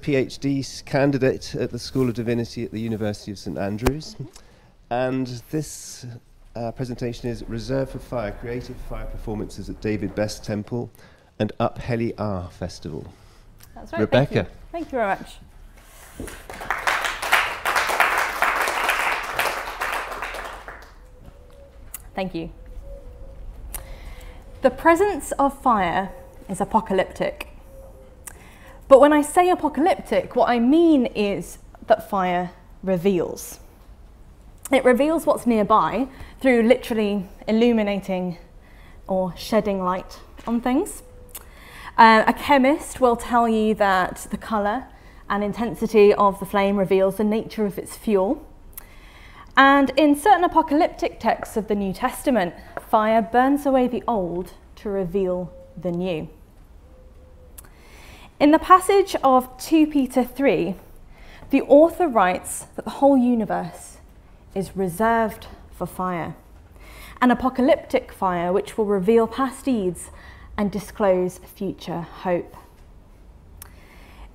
PhD candidate at the School of Divinity at the University of St Andrews. And this presentation is Reserved for Fire, Creative Fire Performances at David Best Temple and Up-Helli-Aa Festival. That's right. Rebekah. Thank you very much. Thank you. The presence of fire is apocalyptic. But when I say apocalyptic, what I mean is that fire reveals. It reveals what's nearby through literally illuminating or shedding light on things. A chemist will tell you that the colour and intensity of the flame reveals the nature of its fuel. And in certain apocalyptic texts of the New Testament, fire burns away the old to reveal the new. In the passage of 2 Peter 3, the author writes that the whole universe is reserved for fire, an apocalyptic fire which will reveal past deeds and disclose future hope.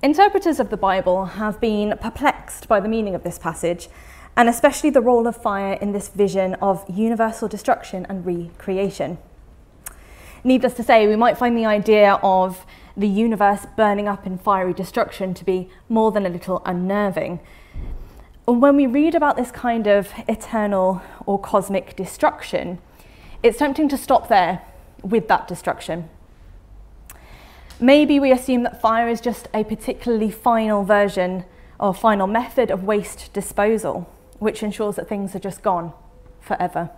Interpreters of the Bible have been perplexed by the meaning of this passage, and especially the role of fire in this vision of universal destruction and recreation. Needless to say, we might find the idea of the universe burning up in fiery destruction to be more than a little unnerving. And when we read about this kind of eternal or cosmic destruction, it's tempting to stop there with that destruction. Maybe we assume that fire is just a particularly final version or final method of waste disposal, which ensures that things are just gone forever.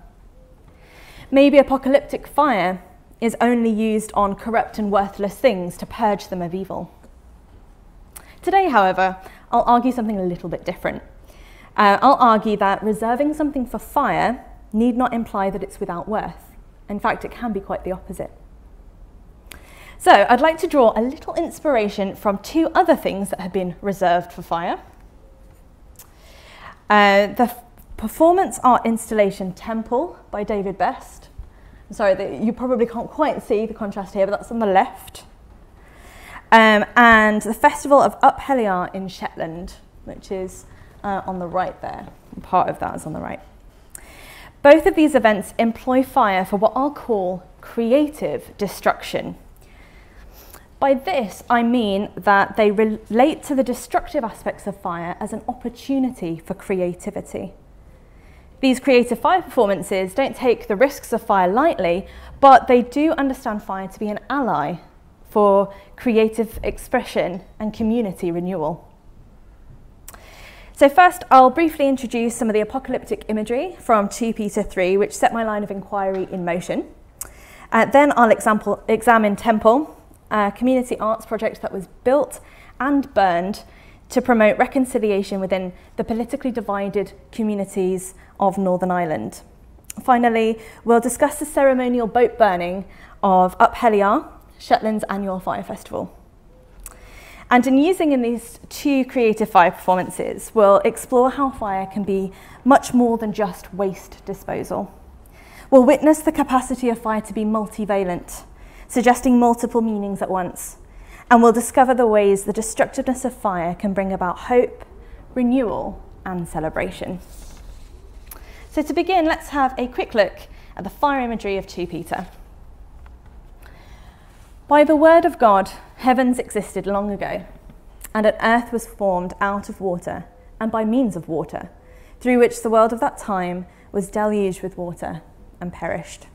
Maybe apocalyptic fire is only used on corrupt and worthless things to purge them of evil. Today, however, I'll argue something a little bit different. I'll argue that reserving something for fire need not imply that it's without worth. In fact, it can be quite the opposite. So I'd like to draw a little inspiration from two other things that have been reserved for fire. The performance art installation Temple by David Best. I'm sorry, you probably can't quite see the contrast here, but that's on the left. And the festival of Up-Helli-Aa in Shetland, which is on the right there. Part of that is on the right. Both of these events employ fire for what I'll call creative destruction. By this, I mean that they relate to the destructive aspects of fire as an opportunity for creativity. These creative fire performances don't take the risks of fire lightly, but they do understand fire to be an ally for creative expression and community renewal. So first, I'll briefly introduce some of the apocalyptic imagery from 2 Peter 3, which set my line of inquiry in motion. Then I'll examine Temple, a community arts project that was built and burned to promote reconciliation within the politically divided communities of Northern Ireland. Finally, we'll discuss the ceremonial boat burning of Up-Helli-Aa, Shetland's annual fire festival. And in using in these two creative fire performances, we'll explore how fire can be much more than just waste disposal. We'll witness the capacity of fire to be multivalent, suggesting multiple meanings at once, and we'll discover the ways the destructiveness of fire can bring about hope, renewal, and celebration. So to begin, let's have a quick look at the fire imagery of 2 Peter. By the word of God, heavens existed long ago, and an earth was formed out of water, and by means of water, through which the world of that time was deluged with water and perished.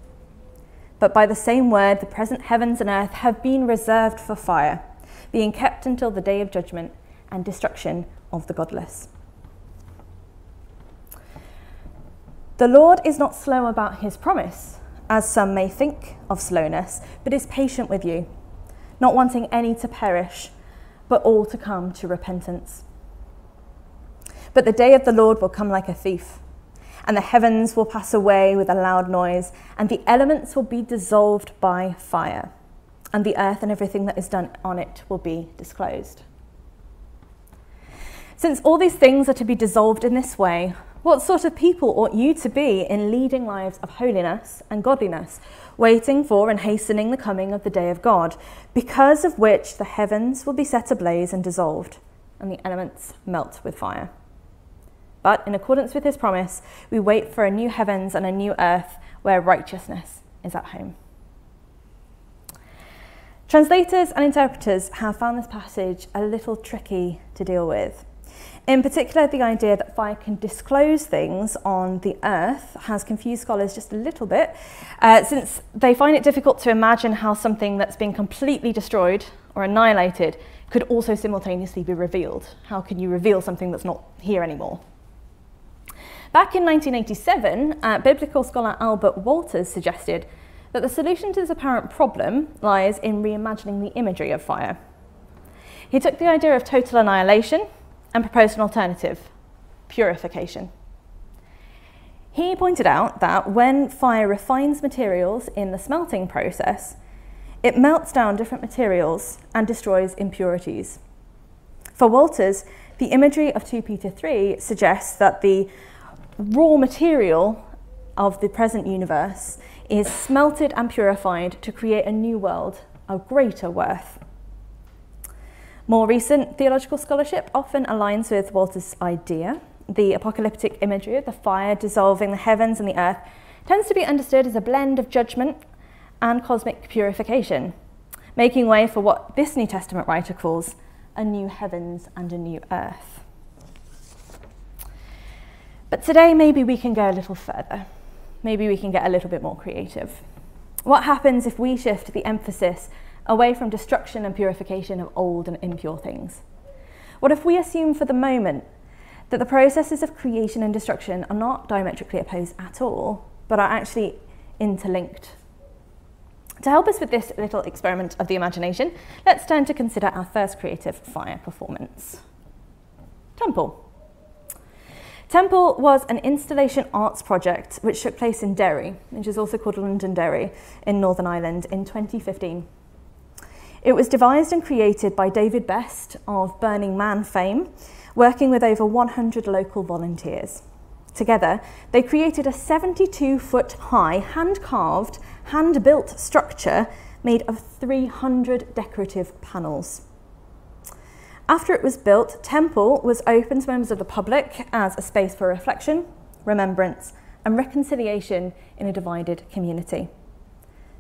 But by the same word, the present heavens and earth have been reserved for fire, being kept until the day of judgment and destruction of the godless. The Lord is not slow about his promise, as some may think of slowness, but is patient with you, not wanting any to perish, but all to come to repentance. But the day of the Lord will come like a thief, and the heavens will pass away with a loud noise, and the elements will be dissolved by fire, and the earth and everything that is done on it will be disclosed. Since all these things are to be dissolved in this way, what sort of people ought you to be in leading lives of holiness and godliness, waiting for and hastening the coming of the day of God, because of which the heavens will be set ablaze and dissolved, and the elements melt with fire. But in accordance with his promise, we wait for a new heavens and a new earth where righteousness is at home. Translators and interpreters have found this passage a little tricky to deal with. In particular, the idea that fire can disclose things on the earth has confused scholars just a little bit, since they find it difficult to imagine how something that's been completely destroyed or annihilated could also simultaneously be revealed. How can you reveal something that's not here anymore? Back in 1987, biblical scholar Albert Walters suggested that the solution to this apparent problem lies in reimagining the imagery of fire. He took the idea of total annihilation and proposed an alternative, purification. He pointed out that when fire refines materials in the smelting process, it melts down different materials and destroys impurities. For Walters, the imagery of 2 Peter 3 suggests that the raw material of the present universe is smelted and purified to create a new world of greater worth. More recent theological scholarship often aligns with Walter's idea. The apocalyptic imagery of the fire dissolving the heavens and the earth tends to be understood as a blend of judgment and cosmic purification, making way for what this New Testament writer calls a new heavens and a new earth. But today, maybe we can go a little further. Maybe we can get a little bit more creative. What happens if we shift the emphasis away from destruction and purification of old and impure things? What if we assume for the moment that the processes of creation and destruction are not diametrically opposed at all, but are actually interlinked? To help us with this little experiment of the imagination, let's turn to consider our first creative fire performance. Temple. Temple was an installation arts project which took place in Derry, which is also called Londonderry, in Northern Ireland in 2015. It was devised and created by David Best of Burning Man fame, working with over 100 local volunteers. Together, they created a 72-foot high, hand-carved, hand-built structure made of 300 decorative panels. After it was built, Temple was open to members of the public as a space for reflection, remembrance, and reconciliation in a divided community.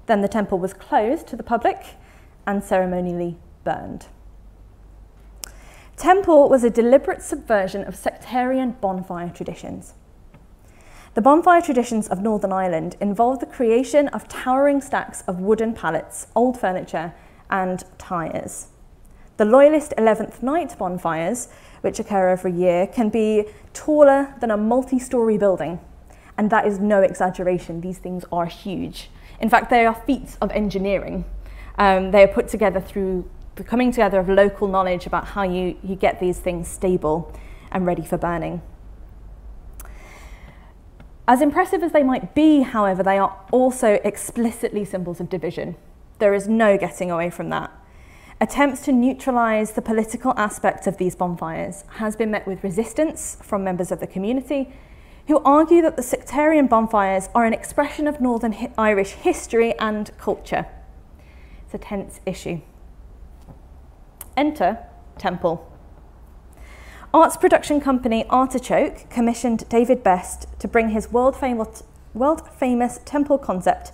Then the temple was closed to the public and ceremonially burned. Temple was a deliberate subversion of sectarian bonfire traditions. The bonfire traditions of Northern Ireland involved the creation of towering stacks of wooden pallets, old furniture, and tyres. The Loyalist 11th Night bonfires, which occur every year, can be taller than a multi-storey building. And that is no exaggeration. These things are huge. In fact, they are feats of engineering. They are put together through the coming together of local knowledge about how you get these things stable and ready for burning. As impressive as they might be, however, they are also explicitly symbols of division. There is no getting away from that. Attempts to neutralise the political aspect of these bonfires has been met with resistance from members of the community who argue that the sectarian bonfires are an expression of Northern Irish history and culture. It's a tense issue. Enter Temple. Arts production company Artichoke commissioned David Best to bring his world-famous temple concept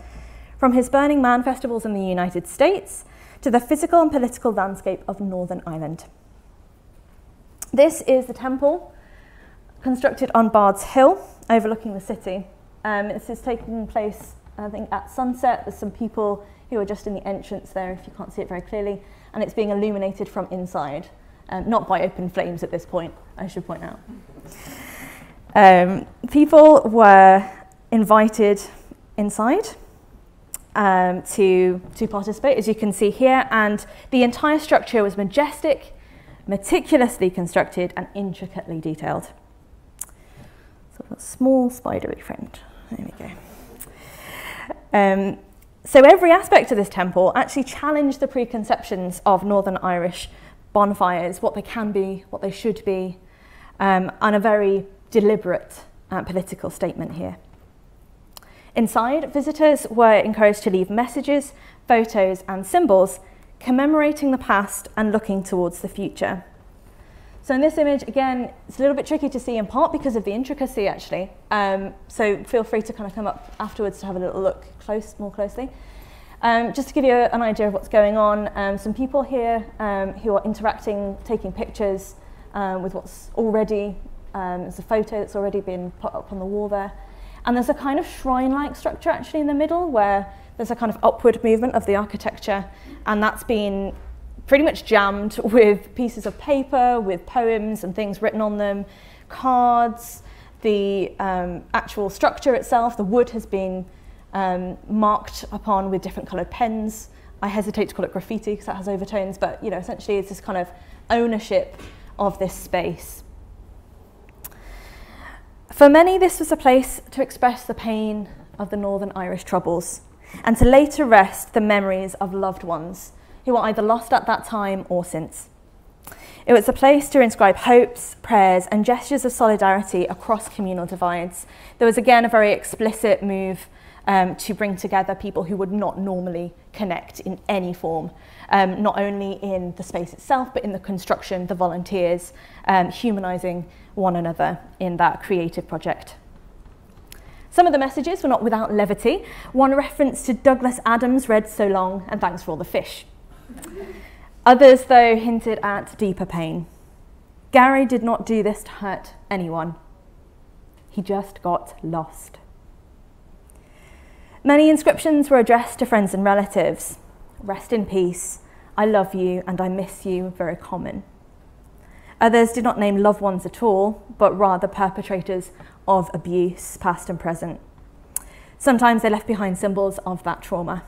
from his Burning Man festivals in the United States to the physical and political landscape of Northern Ireland. This is the temple constructed on Bard's Hill, overlooking the city. This is taking place, I think, at sunset. There's some people who are just in the entrance there, if you can't see it very clearly, and it's being illuminated from inside, not by open flames at this point, I should point out. People were invited inside to participate, as you can see here, and the entire structure was majestic, meticulously constructed, and intricately detailed. So a small spidery friend. There we go. So every aspect of this temple actually challenged the preconceptions of Northern Irish bonfires, what they can be, what they should be, and a very deliberate political statement here. Inside, visitors were encouraged to leave messages, photos, and symbols commemorating the past and looking towards the future. So in this image, again, it's a little bit tricky to see in part because of the intricacy, actually. So feel free to kind of come up afterwards to have a little look more closely. Just to give you an idea of what's going on, some people here who are interacting, taking pictures with what's already, there's a photo that's already been put up on the wall there. And there's a kind of shrine-like structure actually in the middle where there's a kind of upward movement of the architecture, and that's been pretty much jammed with pieces of paper, with poems and things written on them, cards, the actual structure itself, the wood has been marked upon with different coloured pens. I hesitate to call it graffiti because that has overtones, but essentially it's this kind of ownership of this space. For many, this was a place to express the pain of the Northern Irish Troubles and to lay to rest the memories of loved ones who were either lost at that time or since. It was a place to inscribe hopes, prayers, and gestures of solidarity across communal divides. There was again a very explicit move to bring together people who would not normally connect in any form, not only in the space itself, but in the construction, the volunteers, humanising one another in that creative project. Some of the messages were not without levity. One reference to Douglas Adams read "So long and thanks for all the fish." Others, though, hinted at deeper pain. Gary did not do this to hurt anyone. He just got lost. Many inscriptions were addressed to friends and relatives. Rest in peace, I love you and I miss you, very common. Others did not name loved ones at all, but rather perpetrators of abuse, past and present. Sometimes they left behind symbols of that trauma.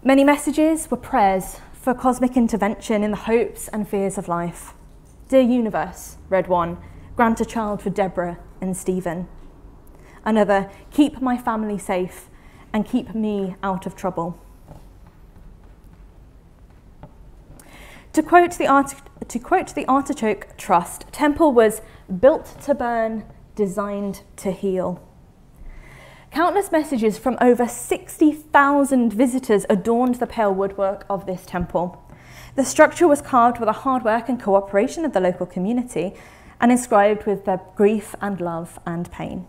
Many messages were prayers for cosmic intervention in the hopes and fears of life. Dear Universe, read one, grant a child for Deborah and Stephen. Another, keep my family safe and keep me out of trouble. To quote the Artichoke Trust, Temple was built to burn, designed to heal. Countless messages from over 60,000 visitors adorned the pale woodwork of this temple. The structure was carved with the hard work and cooperation of the local community and inscribed with their grief and love and pain.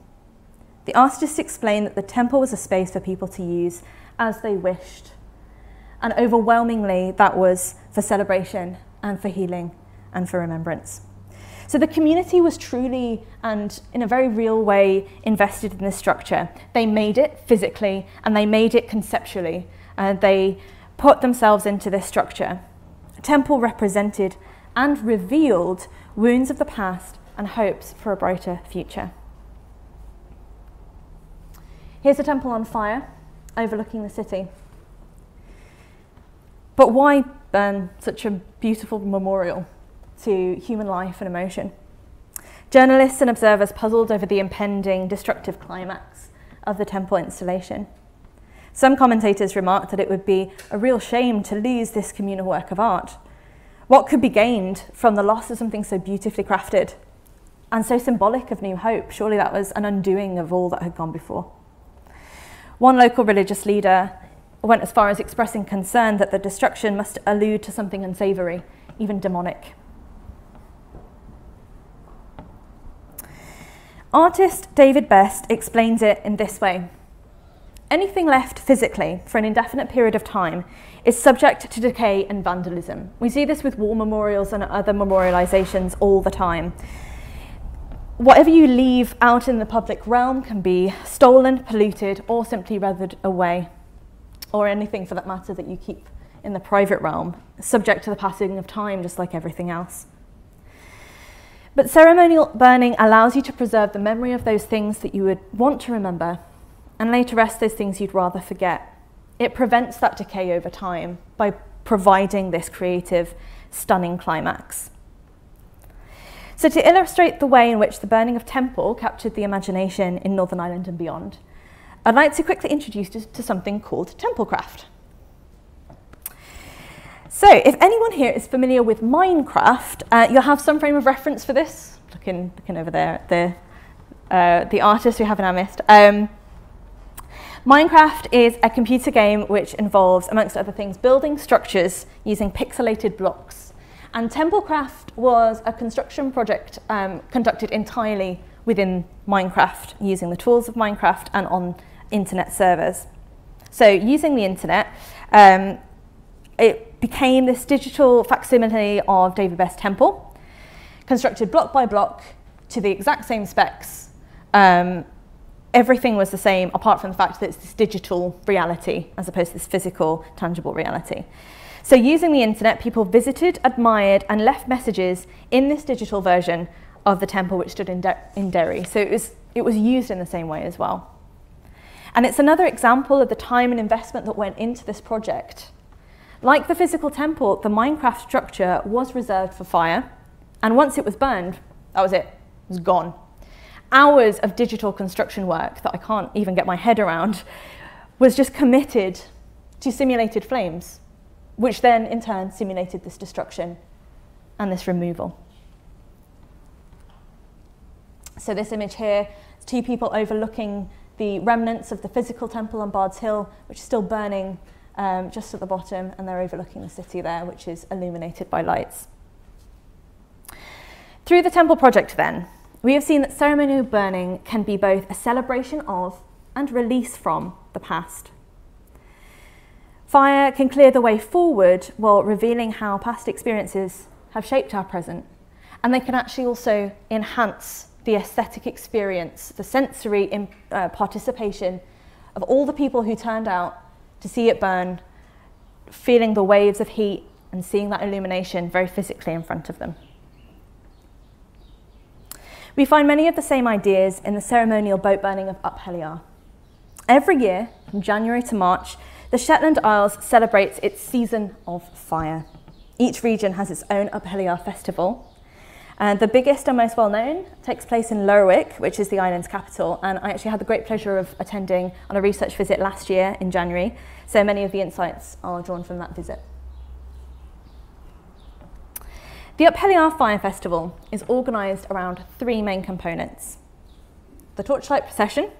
The artists explained that the temple was a space for people to use as they wished. And overwhelmingly, that was for celebration and for healing and for remembrance. So the community was truly and in a very real way invested in this structure. They made it physically and they made it conceptually. They put themselves into this structure. A temple represented and revealed wounds of the past and hopes for a brighter future. Here's a temple on fire overlooking the city. But why burn such a beautiful memorial to human life and emotion? Journalists and observers puzzled over the impending destructive climax of the temple installation. Some commentators remarked that it would be a real shame to lose this communal work of art. What could be gained from the loss of something so beautifully crafted and so symbolic of new hope? Surely that was an undoing of all that had gone before. One local religious leader went as far as expressing concern that the destruction must allude to something unsavoury, even demonic. Artist David Best explains it in this way. Anything left physically for an indefinite period of time is subject to decay and vandalism. We see this with war memorials and other memorializations all the time. Whatever you leave out in the public realm can be stolen, polluted, or simply weathered away, or anything for that matter that you keep in the private realm, subject to the passing of time, just like everything else. But ceremonial burning allows you to preserve the memory of those things that you would want to remember and lay to rest those things you'd rather forget. It prevents that decay over time by providing this creative, stunning climax. So to illustrate the way in which the burning of Temple captured the imagination in Northern Ireland and beyond, I'd like to quickly introduce you to something called Templecraft. So if anyone here is familiar with Minecraft, you'll have some frame of reference for this. Looking over there at the artist we have in our midst. Minecraft is a computer game which involves, amongst other things, building structures using pixelated blocks. And Templecraft was a construction project conducted entirely within Minecraft, using the tools of Minecraft and on internet servers. So using the internet, it became this digital facsimile of David Best Temple, constructed block by block to the exact same specs. Everything was the same, apart from the fact that it's this digital reality as opposed to this physical, tangible reality. So using the internet, people visited, admired, and left messages in this digital version of the temple which stood in Derry. So it was used in the same way as well. And it's another example of the time and investment that went into this project. Like the physical temple, the Minecraft structure was reserved for fire, and once it was burned, that was it. It was gone. Hours of digital construction work that I can't even get my head around was just committed to simulated flames, which then in turn simulated this destruction and this removal. So this image here is two people overlooking the remnants of the physical temple on Bard's Hill, which is still burning just at the bottom, and they're overlooking the city there, which is illuminated by lights. Through the temple project then, we have seen that ceremonial burning can be both a celebration of and release from the past. Fire can clear the way forward while revealing how past experiences have shaped our present, and they can actually also enhance the aesthetic experience, the sensory participation of all the people who turned out to see it burn, feeling the waves of heat and seeing that illumination very physically in front of them. We find many of the same ideas in the ceremonial boat burning of Up-Helli-Aa. Every year, from January to March, the Shetland Isles celebrates its season of fire. Each region has its own Up-Helli-Aa festival. The biggest and most well-known takes place in Lerwick, which is the island's capital, and I actually had the great pleasure of attending on a research visit last year in January, so many of the insights are drawn from that visit. The Up-Helli-Aa Fire Festival is organised around three main components: the torchlight procession,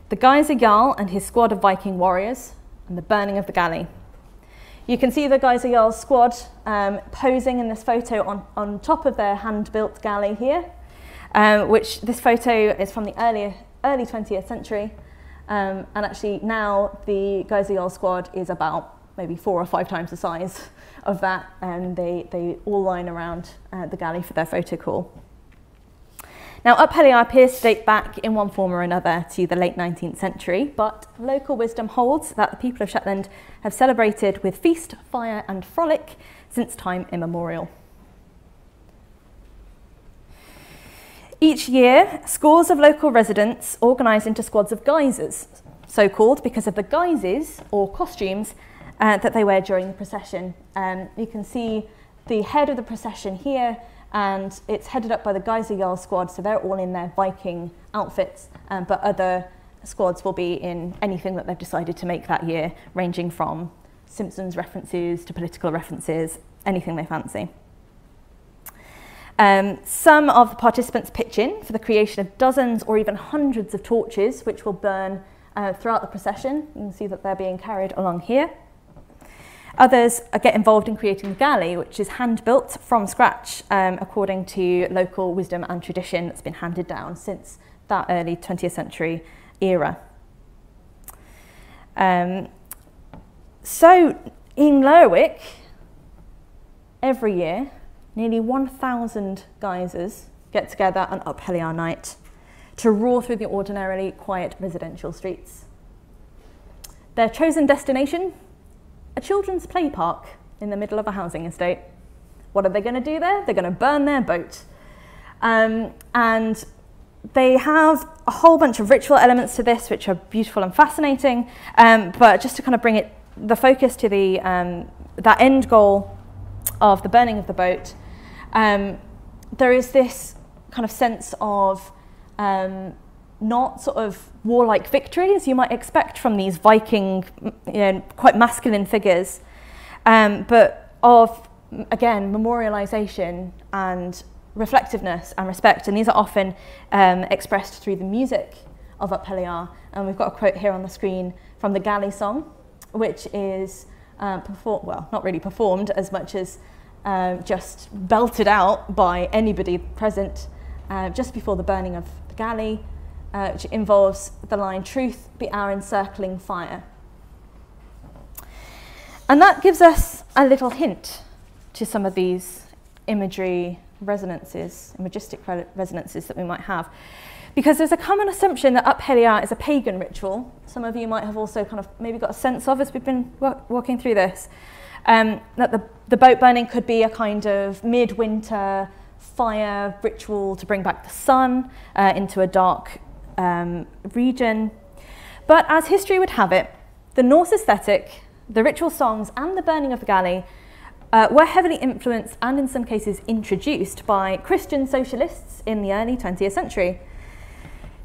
the Geyser Jarl and his squad of Viking warriors, and the burning of the galley. You can see the Geyser Jarl's squad posing in this photo on top of their hand-built galley here, which this photo is from the early 20th century. And actually now the Geyser Jarl squad is about maybe 4 or 5 times the size of that, and they all line around the galley for their photo call. Now, Up-Helli-Aa appears to date back in one form or another to the late 19th century, but local wisdom holds that the people of Shetland have celebrated with feast, fire and frolic since time immemorial. Each year, scores of local residents organise into squads of geysers, so called because of the guises or costumes that they wear during the procession. You can see the head of the procession here, and it's headed up by the Geyser Jarl squad, so they're all in their Viking outfits, but other squads will be in anything that they've decided to make that year, ranging from Simpsons references to political references, anything they fancy. Some of the participants pitch in for the creation of dozens or even hundreds of torches, which will burn throughout the procession. You can see that they're being carried along here. Others get involved in creating the galley, which is hand-built from scratch, according to local wisdom and tradition that's been handed down since that early 20th century era. So in Lerwick, every year, nearly 1,000 geysers get together on Up-Helli-Aa night to roar through the ordinarily quiet residential streets. Their chosen destination? A children's play park in the middle of a housing estate. What are they going to do there? They're going to burn their boat. And they have a whole bunch of ritual elements to this, which are beautiful and fascinating. But just to kind of bring the focus to that end goal of the burning of the boat, there is this kind of sense of not sort of warlike victory, as you might expect from these Viking, quite masculine figures, but of, again, memorialization and reflectiveness and respect. And these are often expressed through the music of Up-Helli-Aa. And we've got a quote here on the screen from the galley song, which is not really performed as much as just belted out by anybody present just before the burning of the galley, which involves the line, "Truth be our encircling fire." And that gives us a little hint to some of these imagery resonances, imagistic resonances that we might have. Because there's a common assumption that Up-Helli-Aa is a pagan ritual. Some of you might have also kind of maybe got a sense of as we've been walking through this, that the boat burning could be a kind of midwinter fire ritual to bring back the sun into a dark region. But as history would have it, the Norse aesthetic, the ritual songs and the burning of the galley were heavily influenced and in some cases introduced by Christian socialists in the early 20th century.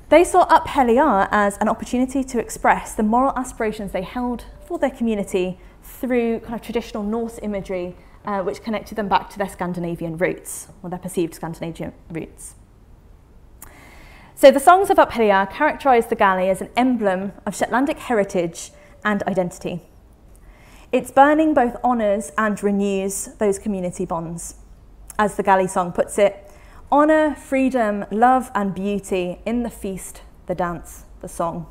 They saw Up-Helli-Aa as an opportunity to express the moral aspirations they held for their community through kind of traditional Norse imagery, which connected them back to their Scandinavian roots, or their perceived Scandinavian roots. So the songs of Up-Helli-Aa characterise the galley as an emblem of Shetlandic heritage and identity. Its burning both honours and renews those community bonds. As the galley song puts it, honour, freedom, love and beauty in the feast, the dance, the song.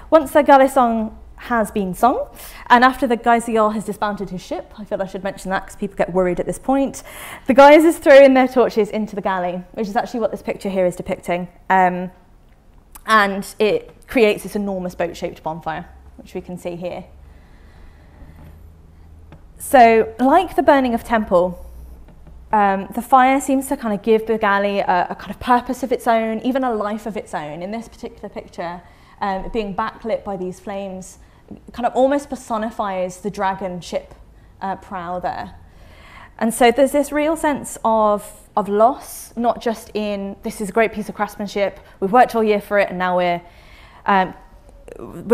Once the galley song has been sung, and after the Geyser Jarl has dismounted his ship, I feel I should mention that because people get worried at this point, the geysers throw in their torches into the galley, which is actually what this picture here is depicting. And it creates this enormous boat-shaped bonfire, which we can see here. So, like the burning of temple, the fire seems to kind of give the galley a kind of purpose of its own, even a life of its own. In this particular picture, being backlit by these flames kind of almost personifies the dragon ship prow there. And so there's this real sense of loss, not just in this is a great piece of craftsmanship, we've worked all year for it and now we're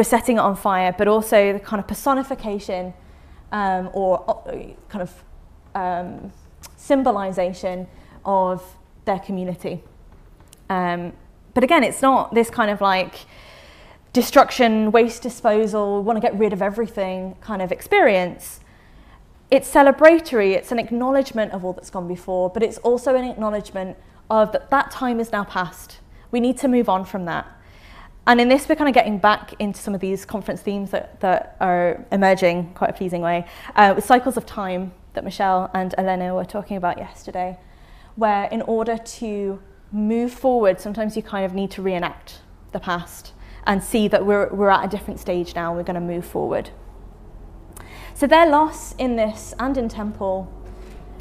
setting it on fire, but also the kind of personification or kind of symbolization of their community. But again, it's not this kind of like destruction, waste disposal, want to get rid of everything kind of experience. It's celebratory, it's an acknowledgement of all that's gone before, but it's also an acknowledgement of that time is now past. We need to move on from that. And in this, we're kind of getting back into some of these conference themes that are emerging quite a pleasing way, with cycles of time that Michelle and Elena were talking about yesterday, where in order to move forward, sometimes you kind of need to reenact the past and see that we're at a different stage now, we're going to move forward. So their loss in this and in Temple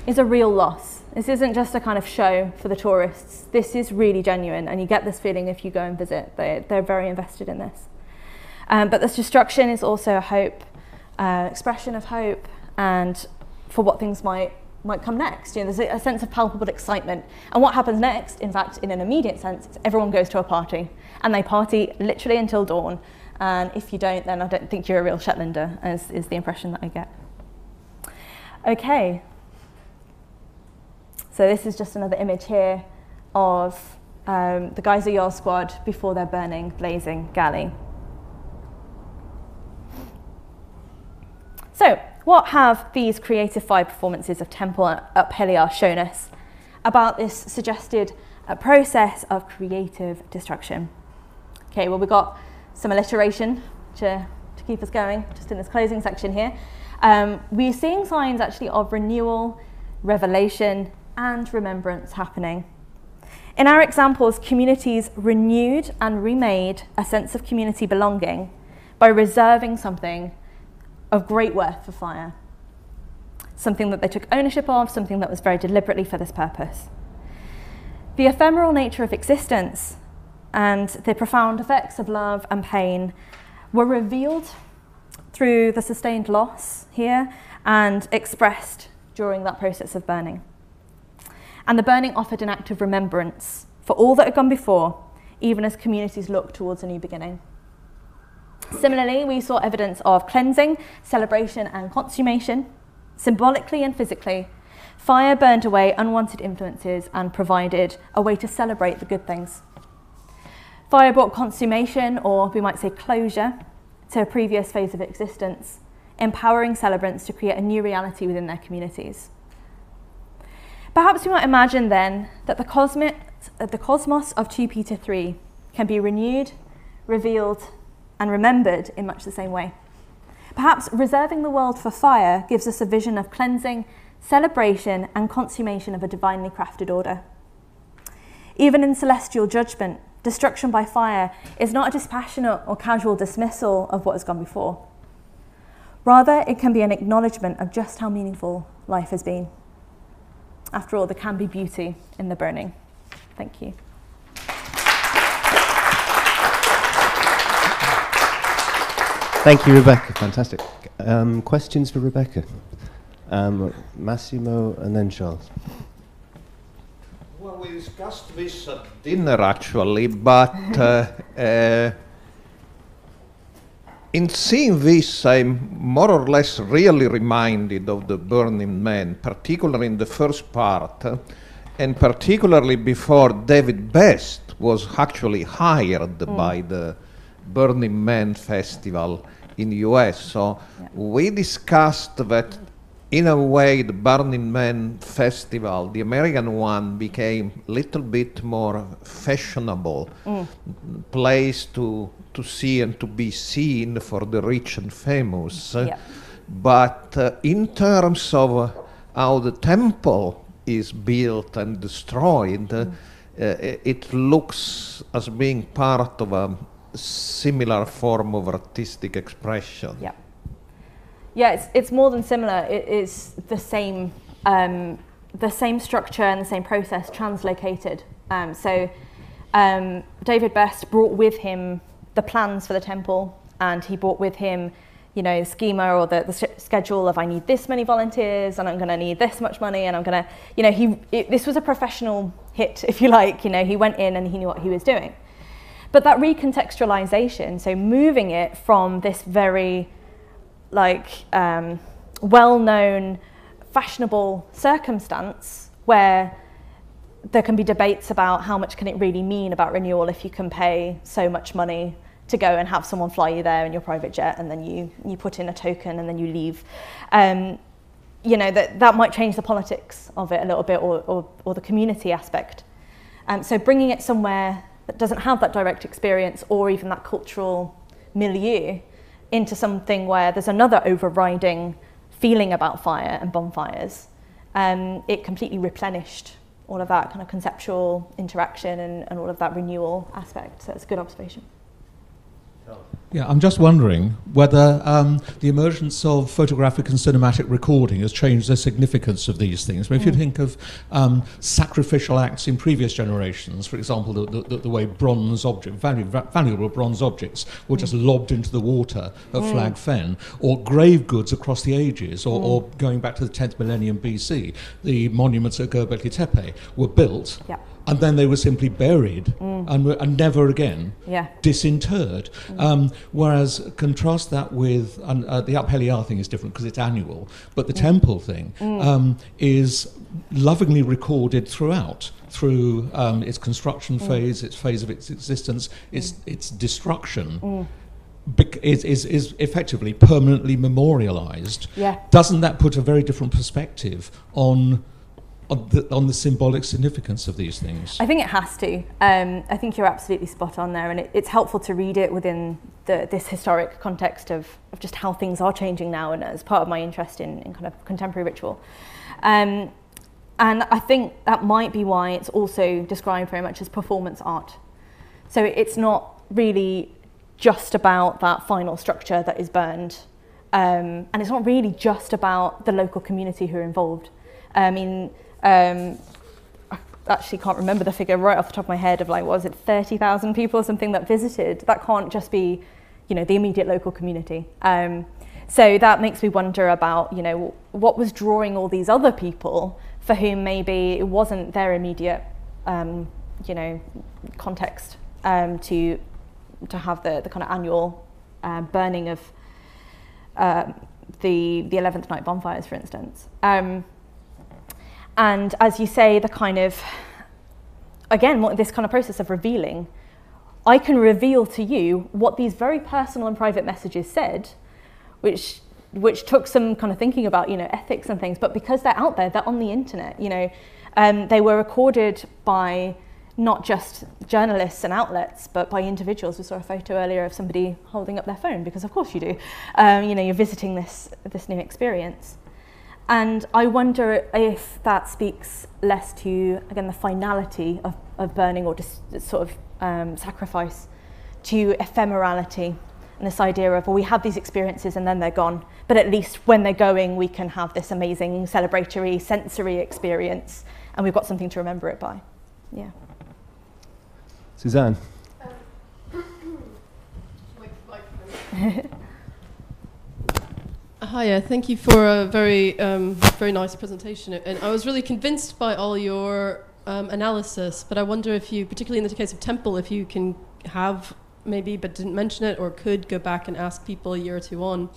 is a real loss. This isn't just a kind of show for the tourists. This is really genuine, and you get this feeling if you go and visit. They're very invested in this. But this destruction is also a hope, expression of hope, and for what things might come next. You know, there's a sense of palpable excitement. And what happens next, in fact, in an immediate sense, is everyone goes to a party. And they party literally until dawn. And if you don't, then I don't think you're a real Shetlander, is the impression that I get. Okay. So this is just another image here of the Geyser Jarl squad before their burning, blazing galley. So, what have these creative fire performances of Temple and Up-Helli-Aa shown us about this suggested process of creative destruction? Okay, well, we've got some alliteration to keep us going, just in this closing section here. We're seeing signs actually of renewal, revelation, and remembrance happening. In our examples, communities renewed and remade a sense of community belonging by reserving something of great worth for fire. Something that they took ownership of, something that was very deliberately for this purpose. The ephemeral nature of existence and the profound effects of love and pain were revealed through the sustained loss here and expressed during that process of burning. And the burning offered an act of remembrance for all that had gone before, even as communities looked towards a new beginning. Similarly, we saw evidence of cleansing, celebration, and consummation. Symbolically and physically, fire burned away unwanted influences and provided a way to celebrate the good things. Fire brought consummation, or we might say closure, to a previous phase of existence, empowering celebrants to create a new reality within their communities. Perhaps we might imagine then that the cosmos of 2 Peter 3 can be renewed, revealed, and remembered in much the same way. Perhaps reserving the world for fire gives us a vision of cleansing, celebration, and consummation of a divinely crafted order. Even in celestial judgment, destruction by fire is not a dispassionate or casual dismissal of what has gone before. Rather, it can be an acknowledgement of just how meaningful life has been. After all, there can be beauty in the burning. Thank you. Thank you, Rebekah. Fantastic. Questions for Rebekah? Massimo and then Charles. Well, we discussed this at dinner, actually, but in seeing this, I'm more or less really reminded of the Burning Man, particularly in the first part, and particularly before David Best was actually hired by the Burning Man Festival in the US. So we discussed that in a way the Burning Man Festival, the American one, became a little bit more fashionable place to see and to be seen for the rich and famous. But in terms of how the temple is built and destroyed, it looks as being part of a similar form of artistic expression. Yeah, it's more than similar. It is the same structure and the same process translocated. David Best brought with him the plans for the temple, and he brought with him, you know, the schema or the schedule of I need this many volunteers, and I'm going to need this much money, and I'm going to, you know, this was a professional hit, if you like. You know, he went in and he knew what he was doing. But that recontextualization, so moving it from this very well-known, fashionable circumstance where there can be debates about how much can it really mean about renewal if you can pay so much money to go and have someone fly you there in your private jet, and then you put in a token and then you leave. You know, that might change the politics of it a little bit, or the community aspect. So bringing it somewhere that doesn't have that direct experience or even that cultural milieu into something where there's another overriding feeling about fire and bonfires, it completely replenished all of that kind of conceptual interaction and all of that renewal aspect. So it's a good observation. Yeah, I'm just wondering whether the emergence of photographic and cinematic recording has changed the significance of these things. I mean, if you think of sacrificial acts in previous generations, for example, the way bronze objects, valuable bronze objects, were just lobbed into the water at Flag Fen, or grave goods across the ages, or going back to the 10th millennium BC, the monuments at Göbekli Tepe were built. And then they were simply buried and never again disinterred. Whereas contrast that with the Up-Helli-Aa thing is different because it's annual, but the temple thing is lovingly recorded throughout, through its construction phase, its phase of its existence, its destruction. Is effectively permanently memorialized. Doesn't that put a very different perspective on the symbolic significance of these things? I think it has to. I think you're absolutely spot on there, and it's helpful to read it within this historic context of just how things are changing now, and as part of my interest in kind of contemporary ritual. And I think that might be why it's also described very much as performance art. So it's not really just about that final structure that is burned, and it's not really just about the local community who are involved. I mean, I actually can't remember the figure right off the top of my head of, like, what was it, 30,000 people or something that visited. That can't just be, you know, the immediate local community. So that makes me wonder about, you know, what was drawing all these other people for whom maybe it wasn't their immediate, you know, context to have the kind of annual burning of the 11th night bonfires, for instance. And as you say, the kind of, again, this kind of process of revealing, I can reveal to you what these very personal and private messages said, which which took some kind of thinking about, you know, ethics and things. But because they're out there, they're on the internet, you know, they were recorded by not just journalists and outlets, but by individuals. We saw a photo earlier of somebody holding up their phone, because of course you do. You know, you're visiting this new experience. And I wonder if that speaks less to, again, the finality of burning, or just sort of sacrifice, to ephemerality, and this idea of, well, we have these experiences and then they're gone, but at least when they're going, we can have this amazing celebratory sensory experience, and we've got something to remember it by. Yeah. Suzanne. Hiya, thank you for a very nice presentation. And I was really convinced by all your analysis, but I wonder if you, particularly in the case of Temple, if you can have maybe, but didn't mention it, or could go back and ask people a year or two on,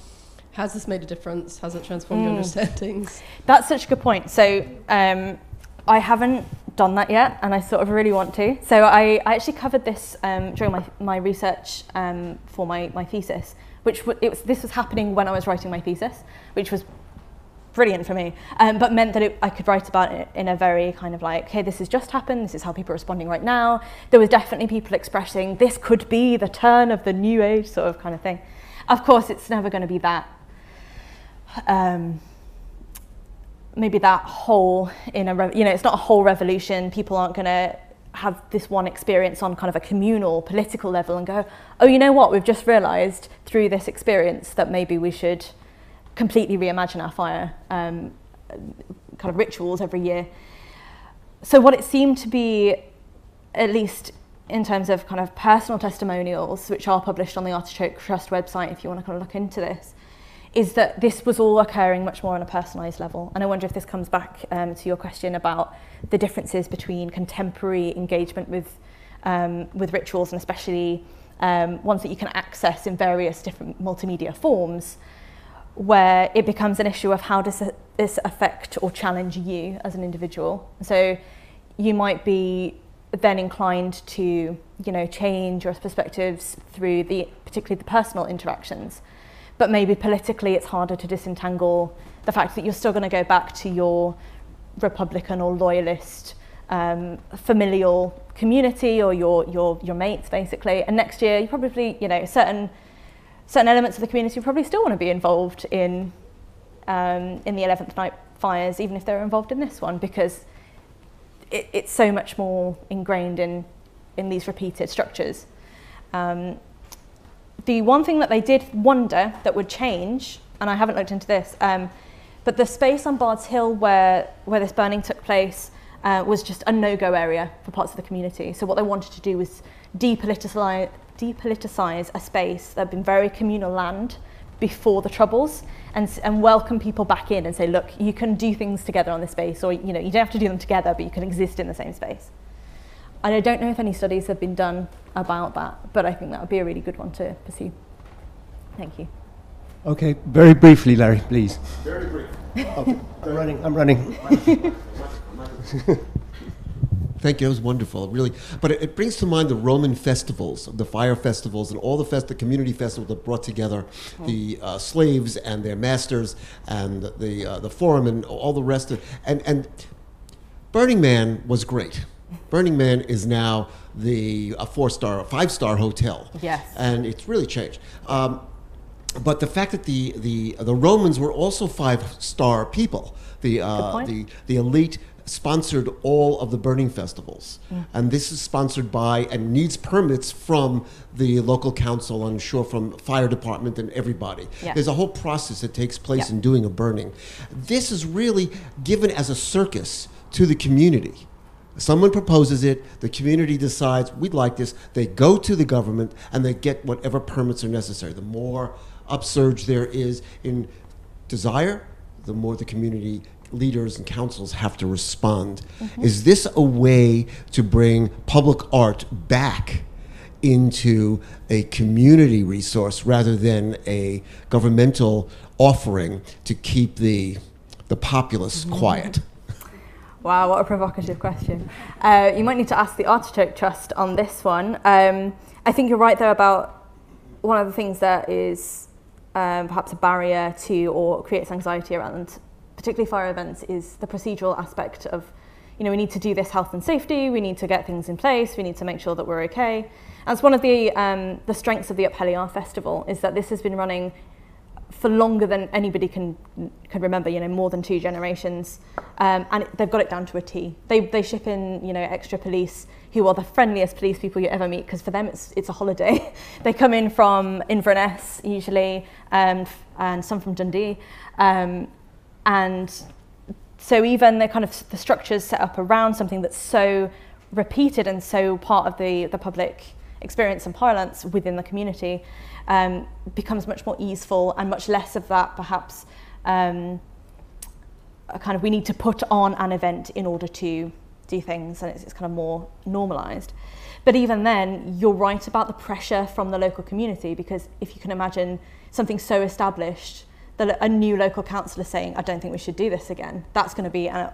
has this made a difference? Has it transformed your understandings? That's such a good point. So I haven't done that yet, and I sort of really want to. So I actually covered this during my research for my thesis, which this was happening when I was writing my thesis, which was brilliant for me, but meant that I could write about it in a very kind of like, hey, this has just happened, this is how people are responding right now. There was definitely people expressing this could be the turn of the new age, sort of kind of thing. Of course, it's never going to be that, maybe that whole, you know, it's not a whole revolution. People aren't going to have this one experience on kind of a communal, political level and go, oh, you know what, we've just realised through this experience that maybe we should completely reimagine our fire kind of rituals every year. So what it seemed to be, at least in terms of kind of personal testimonials, which are published on the Artichoke Trust website if you want to kind of look into this, is that this was all occurring much more on a personalised level. And I wonder if this comes back to your question about the differences between contemporary engagement with rituals, and especially ones that you can access in various different multimedia forms, where it becomes an issue of how does this affect or challenge you as an individual. So you might be then inclined to, you know, change your perspectives through particularly the personal interactions. But maybe politically it's harder to disentangle the fact that you're still going to go back to your Republican or loyalist familial community, or your mates basically. And next year you probably, you know, certain elements of the community probably still want to be involved in the 11th Night fires, even if they're involved in this one, because it's so much more ingrained in these repeated structures. The one thing that they did wonder that would change, and I haven't looked into this, but the space on Bard's Hill where this burning took place was just a no-go area for parts of the community. So what they wanted to do was depoliticize a space that had been very communal land before the Troubles, and welcome people back in and say, look, you can do things together on this space, or, you know, you don't have to do them together, but you can exist in the same space. And I don't know if any studies have been done about that, but I think that would be a really good one to pursue. Thank you. Okay, very briefly, Larry, please. Very brief. Okay, I'm running. Thank you, it was wonderful, really. But it brings to mind the Roman festivals, the fire festivals, and all the community festivals that brought together the slaves and their masters, and the forum, and all the rest of it. And Burning Man was great. Burning Man is now a 5-star hotel. Yes. And it's really changed. But the fact that the Romans were also 5-star people, the elite sponsored all of the burning festivals. And this is sponsored by and needs permits from the local council, I'm sure from fire department and everybody. Yeah. There's a whole process that takes place in doing a burning. This is really given as a circus to the community. Someone proposes it, the community decides, we'd like this, they go to the government and they get whatever permits are necessary. The more upsurge there is in desire, the more the community leaders and councils have to respond. Is this a way to bring public art back into a community resource rather than a governmental offering to keep the populace quiet? Wow, what a provocative question. You might need to ask the Artichoke Trust on this one. I think you're right there about one of the things that is perhaps a barrier to or creates anxiety around particularly fire events is the procedural aspect of, we need to do this health and safety, we need to get things in place, we need to make sure that we're okay. As one of the strengths of the Up-Helli-Aa festival is that this has been running for longer than anybody can remember, more than 2 generations, and they've got it down to a T. They ship in, extra police who are the friendliest police people you ever meet, because for them it's a holiday. They come in from Inverness usually, and some from Dundee, and so even the structures set up around something that's so repeated and so part of the public experience and parlance within the community becomes much more easeful and much less of that perhaps we need to put on an event in order to do things, and it's kind of more normalized. But even then, you're right about the pressure from the local community, because if you can imagine something so established that a new local councillor saying, I don't think we should do this again, that's going to be an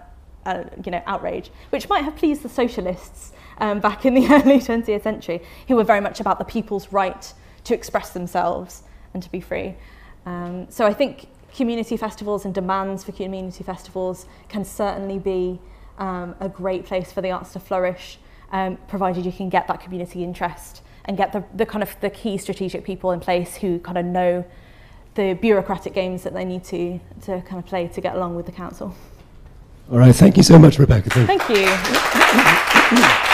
outrage, which might have pleased the socialists back in the early 20th century, who were very much about the people's right to express themselves and to be free. So I think community festivals and demands for community festivals can certainly be a great place for the arts to flourish, provided you can get that community interest and get the key strategic people in place who kind of know the bureaucratic games that they need to kind of play to get along with the council. All right, thank you so much, Rebekah. Thank you.